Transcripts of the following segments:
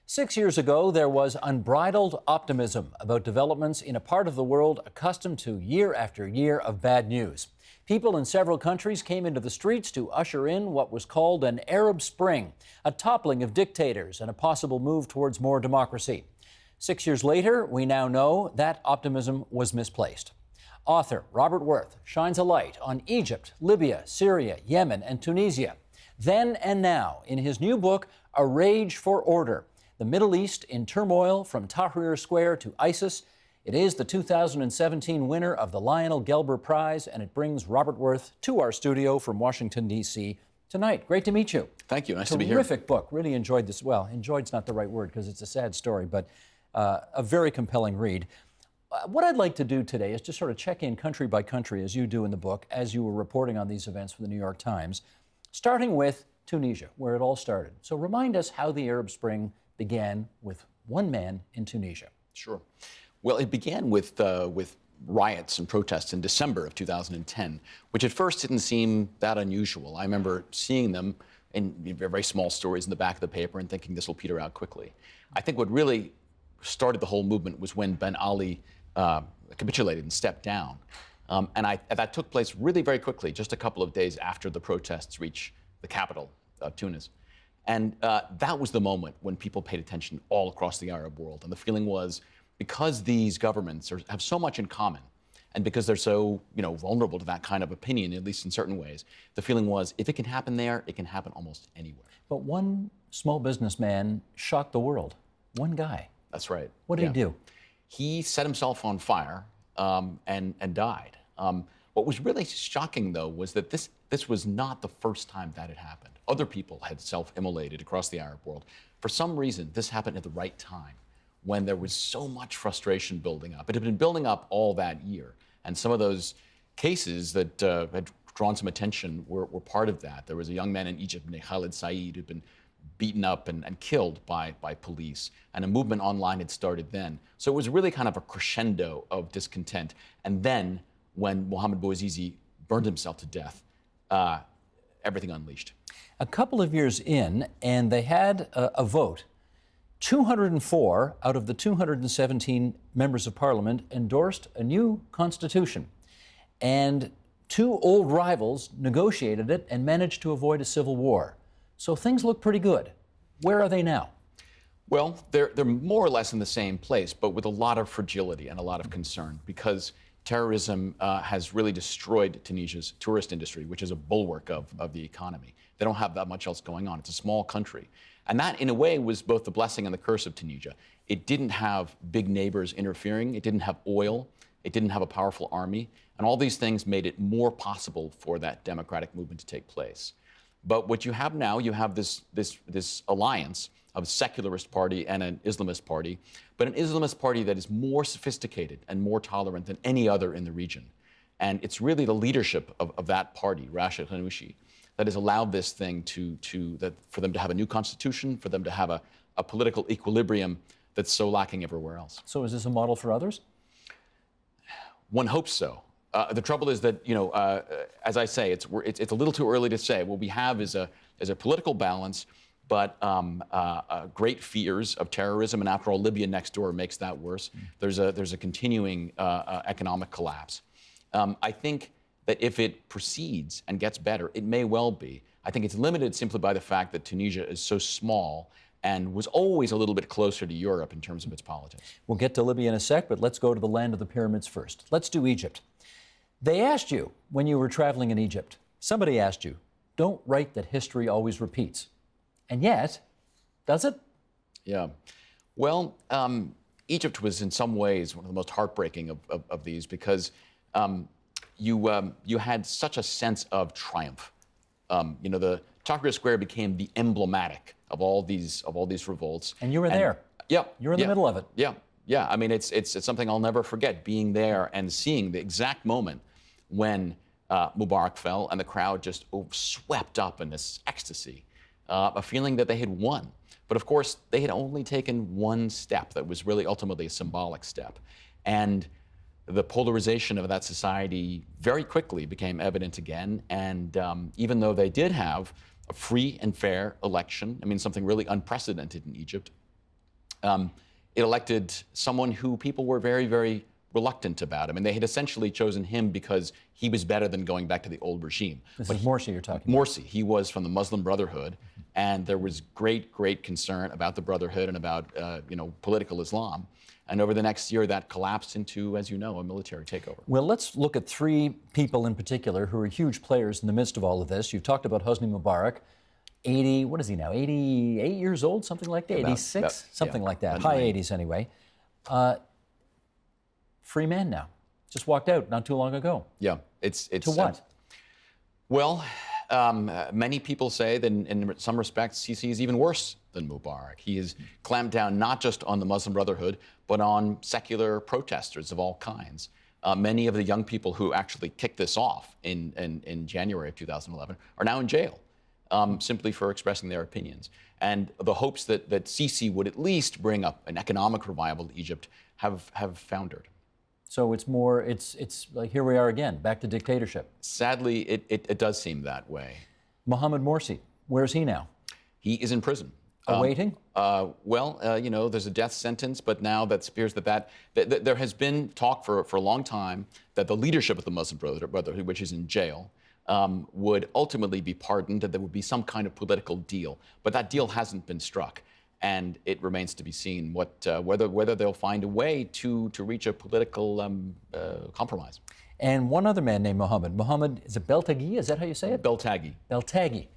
6 years ago, there was unbridled optimism about developments in a part of the world accustomed to year after year of bad news. People in several countries came into the streets to usher in what was called an Arab Spring, a toppling of dictators and a possible move towards more democracy. 6 years later, we now know that optimism was misplaced. Author Robert Worth shines a light on Egypt, Libya, Syria, Yemen, and Tunisia. Then and now, in his new book, A Rage for Order, the Middle East in Turmoil from Tahrir Square to ISIS. It is the 2017 winner of the Lionel Gelber Prize, and it brings Robert Worth to our studio from Washington, D.C. tonight. Great to meet you. Thank you. Nice to be here. Terrific book. Really enjoyed this. Well, enjoyed's not the right word because it's a sad story, but a very compelling read. What I'd like to do today is just sort of check in country by country, as you do in the book, as you were reporting on these events for the New York Times, starting with Tunisia, where it all started. So remind us how the Arab Spring began with one man in Tunisia. Sure. Well, it began with riots and protests in December of 2010, which at first didn't seem that unusual. I remember seeing them in very small stories in the back of the paper and thinking this will peter out quickly. I think what really started the whole movement was when Ben Ali capitulated and stepped down. That took place really very quickly, just a couple of days after the protests reached the capital of Tunis. And that was the moment when people paid attention all across the Arab world. And the feeling was, because these governments have so much in common, and because they're so vulnerable to that kind of opinion, at least in certain ways, the feeling was, if it can happen there, it can happen almost anywhere. But one small businessman shocked the world. One guy. That's right. What did he do? He set himself on fire and died. What was really shocking, though, was that this was not the first time that had happened. Other people had self-immolated across the Arab world. For some reason, this happened at the right time, when there was so much frustration building up. It had been building up all that year, and some of those cases that had drawn some attention were part of that. There was a young man in Egypt named Khalid Said who'd been beaten up and killed by police, and a movement online had started then. So it was really kind of a crescendo of discontent. And then, when Mohammed Bouazizi burned himself to death, everything unleashed. A couple of years in, and they had a vote. 204 out of the 217 members of parliament endorsed a new constitution. And two old rivals negotiated it and managed to avoid a civil war. So things look pretty good. Where are they now? Well, they're more or less in the same place, but with a lot of fragility and a lot of concern, because terrorism has really destroyed Tunisia's tourist industry, which is a bulwark of the economy. They don't have that much else going on. It's a small country. And that, in a way, was both the blessing and the curse of Tunisia. It didn't have big neighbors interfering. It didn't have oil. It didn't have a powerful army. And all these things made it more possible for that democratic movement to take place. But what you have now, you have this alliance of a secularist party and an Islamist party, but an Islamist party that is more sophisticated and more tolerant than any other in the region. And it's really the leadership of that party, Rashid Ghannouchi, that has allowed this thing for them to have a new constitution, for them to have a political equilibrium that's so lacking everywhere else. So is this a model for others? One hopes so. The trouble is that, as I say, it's a little too early to say. What we have is a political balance, but great fears of terrorism, and after all, Libya next door makes that worse. There's a continuing economic collapse. I think that if it proceeds and gets better, it may well be. I think it's limited simply by the fact that Tunisia is so small and was always a little bit closer to Europe in terms of its politics. We'll get to Libya in a sec, but let's go to the land of the pyramids first. Let's do Egypt. They asked you when you were traveling in Egypt, somebody asked you, don't write that history always repeats. And yet, does it? Yeah. Well, Egypt was in some ways one of the most heartbreaking of these, because you had such a sense of triumph. The Tahrir Square became the emblematic of all these revolts. And you were there. Yeah. You're in the middle of it. Yeah. Yeah. I mean, it's something I'll never forget, being there and seeing the exact moment when Mubarak fell and the crowd just swept up in this ecstasy, a feeling that they had won. But of course, they had only taken one step that was really ultimately a symbolic step. And the polarization of that society very quickly became evident again. And even though they did have a free and fair election, I mean, something really unprecedented in Egypt, It elected someone who people were very, very reluctant about. I mean, they had essentially chosen him because he was better than going back to the old regime. This is Morsi you're talking about. Morsi, he was from the Muslim Brotherhood, and there was great, great concern about the Brotherhood and about, political Islam. And over the next year, that collapsed into, as you know, a military takeover. Well, let's look at three people in particular who are huge players in the midst of all of this. You've talked about Hosni Mubarak, 80, what is he now, 88 years old, something like that, 86, something like that, high 80s anyway. Free man now, just walked out not too long ago. Yeah, it's to what? Many people say that in some respects, Sisi is even worse than Mubarak. He has clamped down not just on the Muslim Brotherhood, but on secular protesters of all kinds. Many of the young people who actually kicked this off in January of 2011 are now in jail, simply for expressing their opinions. And the hopes that Sisi would at least bring up an economic revival to Egypt have foundered. So it's like here we are again, back to dictatorship. Sadly, it does seem that way. Mohamed Morsi, where's he now? He is in prison. Awaiting? There's a death sentence, but now that appears that there has been talk for a long time that the leadership of the Muslim Brotherhood, which is in jail, would ultimately be pardoned, and there would be some kind of political deal. But that deal hasn't been struck. And it remains to be seen whether they'll find a way to reach a political compromise. And one other man named Mohammed, is it Beltaghi? Is that how you say it? Beltaghi. Beltaghi.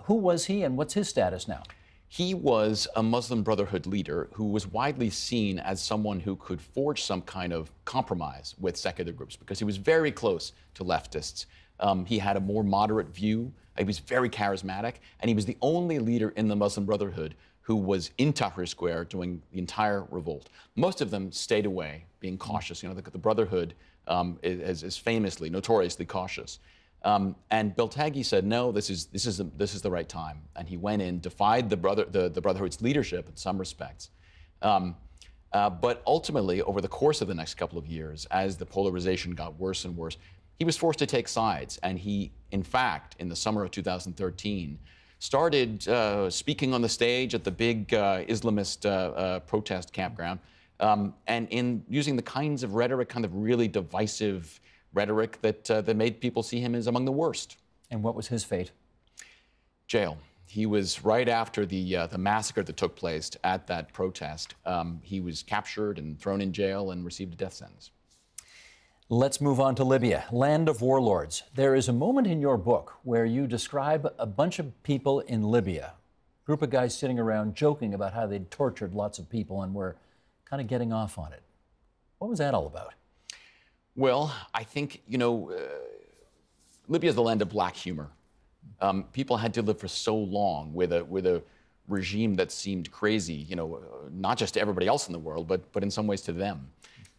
Who was he and what's his status now? He was a Muslim Brotherhood leader who was widely seen as someone who could forge some kind of compromise with secular groups because he was very close to leftists. He had a more moderate view. He was very charismatic, and he was the only leader in the Muslim Brotherhood who was in Tahrir Square during the entire revolt. Most of them stayed away, being cautious. The Brotherhood is famously, notoriously cautious. And Beltaghi said, no, this is the right time. And he went in, defied the Brotherhood's leadership in some respects. But ultimately, over the course of the next couple of years, as the polarization got worse and worse, he was forced to take sides. And he, in fact, in the summer of 2013, started speaking on the stage at the big Islamist protest campground, and in using the kinds of rhetoric, kind of really divisive rhetoric that made people see him as among the worst. And what was his fate? Jail. He was right after the massacre that took place at that protest. He was captured and thrown in jail and received a death sentence. Let's move on to Libya, land of warlords. There is a moment in your book where you describe a bunch of people in Libya, a group of guys sitting around joking about how they'd tortured lots of people and were kind of getting off on it. What was that all about? Well, I think, Libya is the land of black humor. People had to live for so long with a regime that seemed crazy, not just to everybody else in the world, but in some ways to them.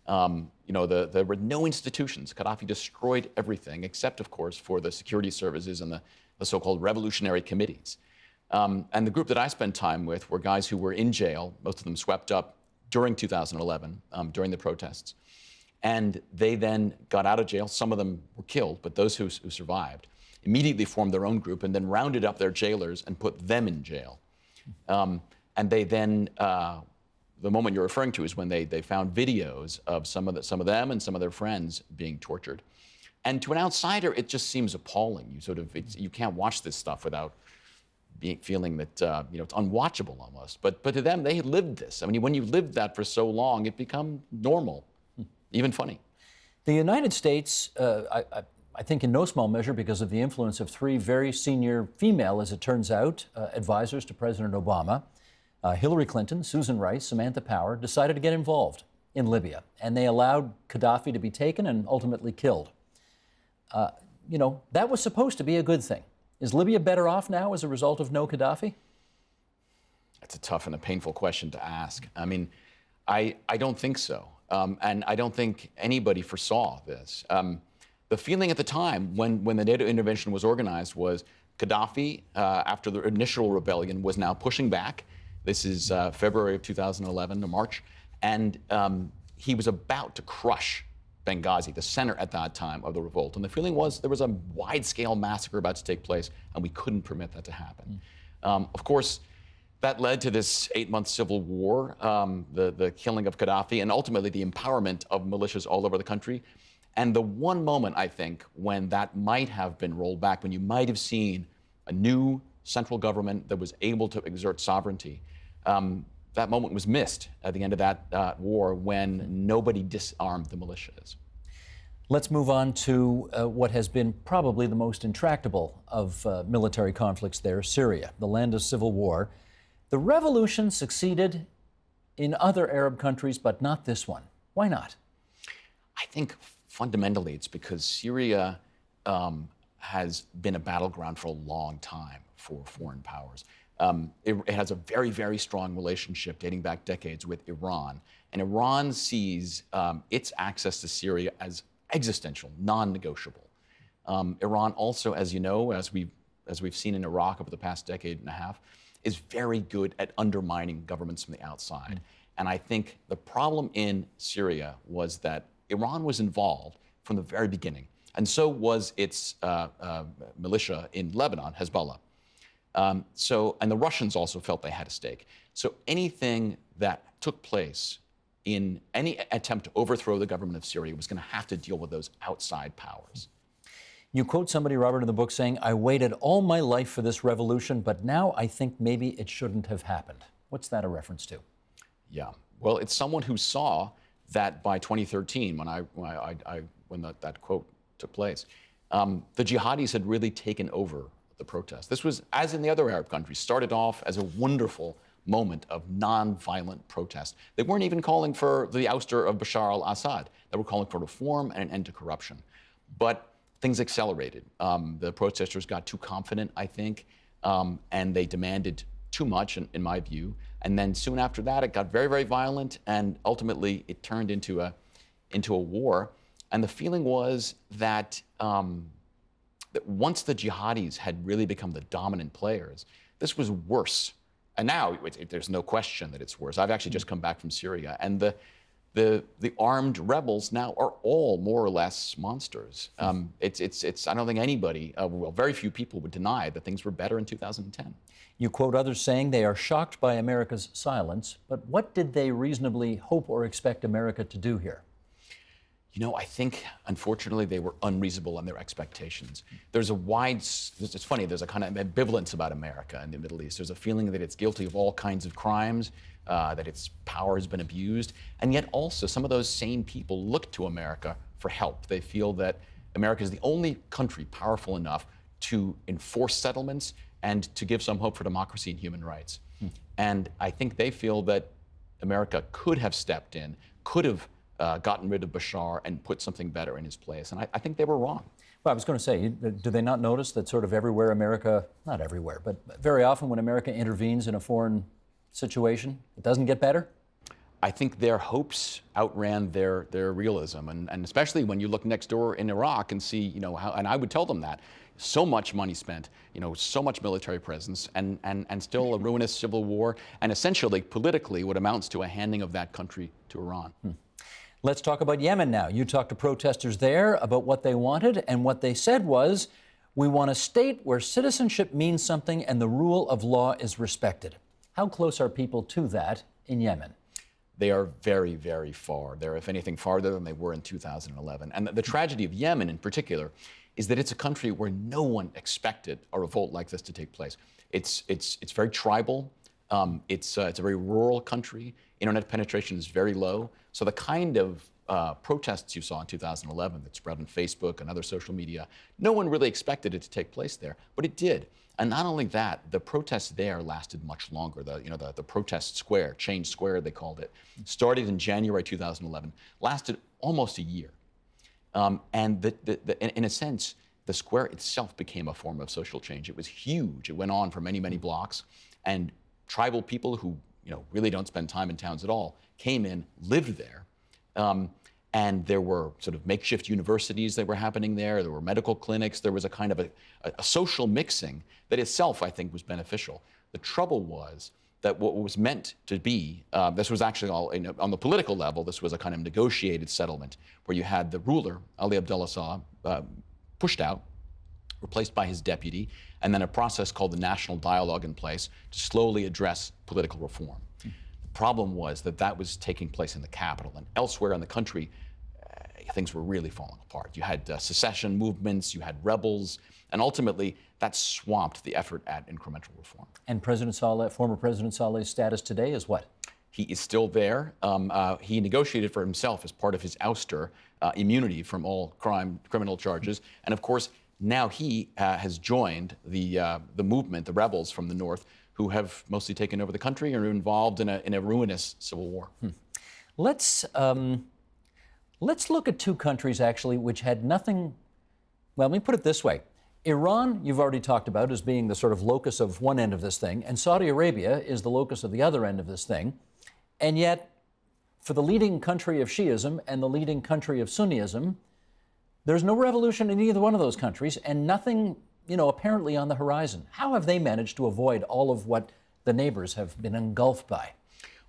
There were no institutions. Gaddafi destroyed everything, except, of course, for the security services and the so-called revolutionary committees. And the group that I spent time with were guys who were in jail, most of them swept up during 2011, during the protests. And they then got out of jail. Some of them were killed, but those who survived immediately formed their own group and then rounded up their jailers and put them in jail. And they then... the moment you're referring to is when they found videos of some of them and some of their friends being tortured. And to an outsider, it just seems appalling. You can't watch this stuff without feeling that it's unwatchable almost. But to them, they had lived this. I mean, when you've lived that for so long, it becomes normal, even funny. The United States, I think in no small measure because of the influence of three very senior female, as it turns out, advisors to President Obama, Hillary Clinton, Susan Rice, Samantha Power, decided to get involved in Libya, and they allowed Gaddafi to be taken and ultimately killed. That was supposed to be a good thing. Is Libya better off now as a result of no Gaddafi? That's a tough and a painful question to ask. I mean, I don't think so, and I don't think anybody foresaw this. The feeling at the time when the NATO intervention was organized was Gaddafi, after the initial rebellion, was now pushing back. This is February of 2011 to March. And he was about to crush Benghazi, the center at that time of the revolt. And the feeling was there was a wide-scale massacre about to take place, and we couldn't permit that to happen. Of course, That led to this 8-month civil war, the killing of Gaddafi, and ultimately the empowerment of militias all over the country. And the one moment, I think, when that might have been rolled back, when you might have seen a new central government that was able to exert sovereignty, that moment was missed at the end of that war when nobody disarmed the militias. Let's move on to what has been probably the most intractable of military conflicts there, Syria, the land of civil war. The revolution succeeded in other Arab countries, but not this one. Why not? I think fundamentally it's because Syria has been a battleground for a long time for foreign powers. It has a very, very strong relationship dating back decades with Iran. And Iran sees its access to Syria as existential, non-negotiable. Iran also, as you know, as we've seen in Iraq over the past decade and a half, is very good at undermining governments from the outside. And I think the problem in Syria was that Iran was involved from the very beginning, and so was its militia in Lebanon, Hezbollah. And the Russians also felt they had a stake. So anything that took place in any attempt to overthrow the government of Syria was going to have to deal with those outside powers. You quote somebody, Robert, in the book saying, "I waited all my life for this revolution, but now I think maybe it shouldn't have happened." What's that a reference to? Yeah, well, it's someone who saw that by 2013, when that quote took place, the jihadis had really taken over the protest. This was, as in the other Arab countries, started off as a wonderful moment of non-violent protest. They weren't even calling for the ouster of Bashar al-Assad. They were calling for reform and an end to corruption. But things accelerated. The protesters got too confident, I think, and they demanded too much, in my view. And then soon after that, it got very, very violent, and ultimately it turned into a war. And the feeling was that that once the jihadis had really become the dominant players, this was worse. And now there's no question that it's worse. I've actually just come back from Syria, and the armed rebels now are all more or less monsters. I don't think anybody, well, very few people would deny that things were better in 2010. You quote others saying they are shocked by America's silence, but what did they reasonably hope or expect America to do here? You know, I think, unfortunately, they were unreasonable in their expectations. There's it's funny, there's a kind of ambivalence about America in the Middle East. There's a feeling that it's guilty of all kinds of crimes, that its power has been abused, and yet also some of those same people look to America for help. They feel that America is the only country powerful enough to enforce settlements and to give some hope for democracy and human rights. And I think they feel that America could have stepped in, could have gotten rid of Bashar and put something better in his place. And I think they were wrong. Well, I was going to say, do they not notice that sort of everywhere America, not everywhere, but very often when America intervenes in a foreign situation, it doesn't get better? I think their hopes outran their realism. And especially when you look next door in Iraq and see, you know, how, and I would tell them that, so much money spent, you know, so much military presence, and still a ruinous civil war, and essentially politically what amounts to a handing of that country to Iran. Let's talk about Yemen now. You talked to protesters there about what they wanted, and what they said was, we want a state where citizenship means something and the rule of law is respected. How close are people to that in Yemen? They are very, very far. They're, if anything, farther than they were in 2011. And the tragedy of Yemen in particular is that it's a country where no one expected a revolt like this to take place. It's very tribal. It's a very rural country. Internet penetration is very low. So the kind of protests you saw in 2011 that spread on Facebook and other social media, no one really expected it to take place there, but it did. And not only that, the protests there lasted much longer. The protest square, Change Square they called it, started in January 2011, lasted almost a year. And in a sense, the square itself became a form of social change. It was huge. It went on for many, many blocks. And tribal people who really don't spend time in towns at all came in, lived there. And there were sort of makeshift universities that were happening there. There were medical clinics. There was a kind of a social mixing that itself, I think, was beneficial. The trouble was that what was meant to be, this was actually all, on the political level, this was a kind of negotiated settlement where you had the ruler, Ali Abdullah Saleh, pushed out, replaced by his deputy, and then a process called the National Dialogue in place to slowly address political reform. The problem was that that was taking place in the capital, and elsewhere in the country, things were really falling apart. You had secession movements, you had rebels, and ultimately that swamped the effort at incremental reform. And President Saleh, former President Saleh's status today is what? He is still there. He negotiated for himself as part of his ouster immunity from all criminal charges, and of course now he has joined the movement, the rebels from the north, who have mostly taken over the country and are involved in a ruinous civil war. Let's look at two countries, actually, which had nothing. Well, let me put it this way. Iran, you've already talked about as being the sort of locus of one end of this thing, and Saudi Arabia is the locus of the other end of this thing. And yet, for the leading country of Shiism and the leading country of Sunnism, there's no revolution in either one of those countries, and nothing, apparently on the horizon. How have they managed to avoid all of what the neighbors have been engulfed by?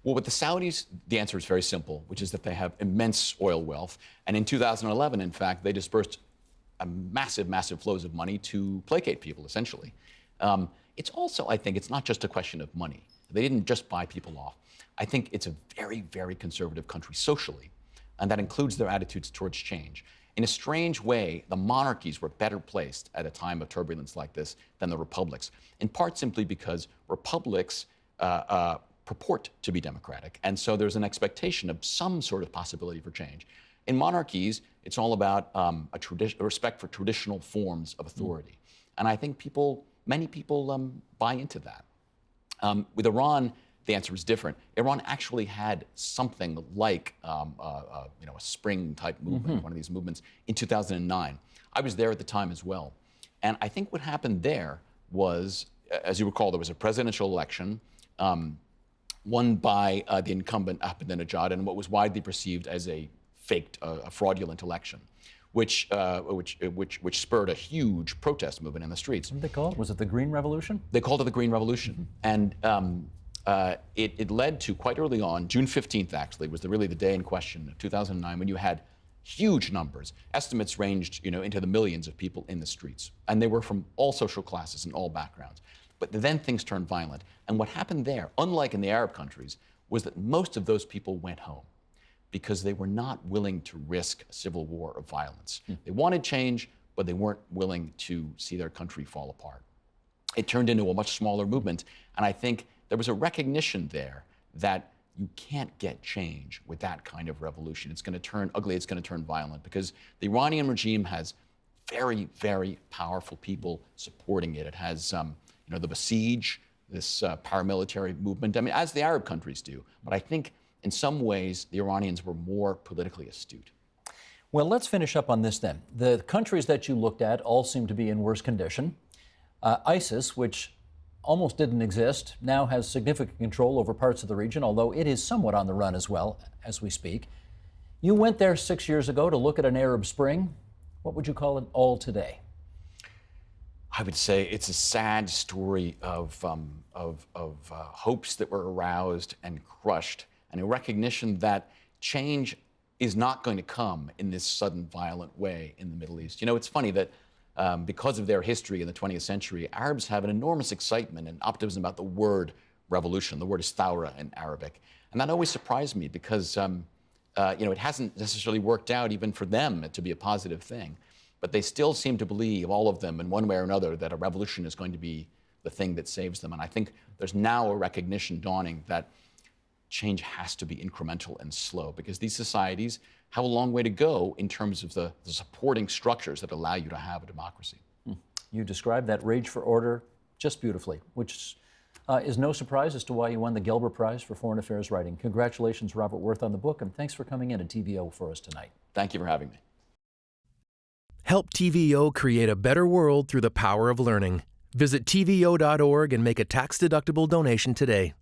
Well, with the Saudis, the answer is very simple, which is that they have immense oil wealth. And in 2011, in fact, they dispersed massive flows of money to placate people, essentially. It's also, I think, it's not just a question of money. They didn't just buy people off. I think it's a very conservative country socially, and that includes their attitudes towards change. In a strange way, the monarchies were better placed at a time of turbulence like this than the republics, in part simply because republics purport to be democratic, and so there's an expectation of some sort of possibility for change. In monarchies, it's all about a respect for traditional forms of authority, and I think many people buy into that. With Iran, the answer is different. Iran actually had something like a spring-type movement, one of these movements, in 2009. I was there at the time as well, and I think what happened there was, as you recall, there was a presidential election won by the incumbent Ahmadinejad in what was widely perceived as a faked, a fraudulent election, which spurred a huge protest movement in the streets. What did they call it? Was it the Green Revolution? They called it the Green Revolution, and it led to, quite early on, June 15th actually, was really the day in question of 2009, when you had huge numbers. Estimates ranged into the millions of people in the streets, and they were from all social classes and all backgrounds. But then things turned violent. And what happened there, unlike in the Arab countries, was that most of those people went home because they were not willing to risk a civil war of violence. They wanted change, but they weren't willing to see their country fall apart. It turned into a much smaller movement, and I think there was a recognition there that you can't get change with that kind of revolution. It's going to turn ugly, it's going to turn violent, because the Iranian regime has very powerful people supporting it. It has the Basij, this paramilitary movement, as the Arab countries do. But I think in some ways, the Iranians were more politically astute. Well, let's finish up on this then. The countries that you looked at all seem to be in worse condition. ISIS, which almost didn't exist, now has significant control over parts of the region, although it is somewhat on the run as well as we speak. You went there 6 years ago to look at an Arab Spring. What would you call it all today? I would say it's a sad story of hopes that were aroused and crushed, and a recognition that change is not going to come in this sudden, violent way in the Middle East. It's funny that because of their history in the 20th century, Arabs have an enormous excitement and optimism about the word revolution. The word is thawra in Arabic. And that always surprised me because it hasn't necessarily worked out even for them to be a positive thing. But they still seem to believe, all of them, in one way or another, that a revolution is going to be the thing that saves them. And I think there's now a recognition dawning that change has to be incremental and slow, because these societies have a long way to go in terms of the supporting structures that allow you to have a democracy. You described that rage for order just beautifully, which is no surprise as to why you won the Gelber Prize for Foreign Affairs Writing. Congratulations, Robert Worth, on the book, and thanks for coming in to TVO for us tonight. Thank you for having me. Help TVO create a better world through the power of learning. Visit TVO.org and make a tax-deductible donation today.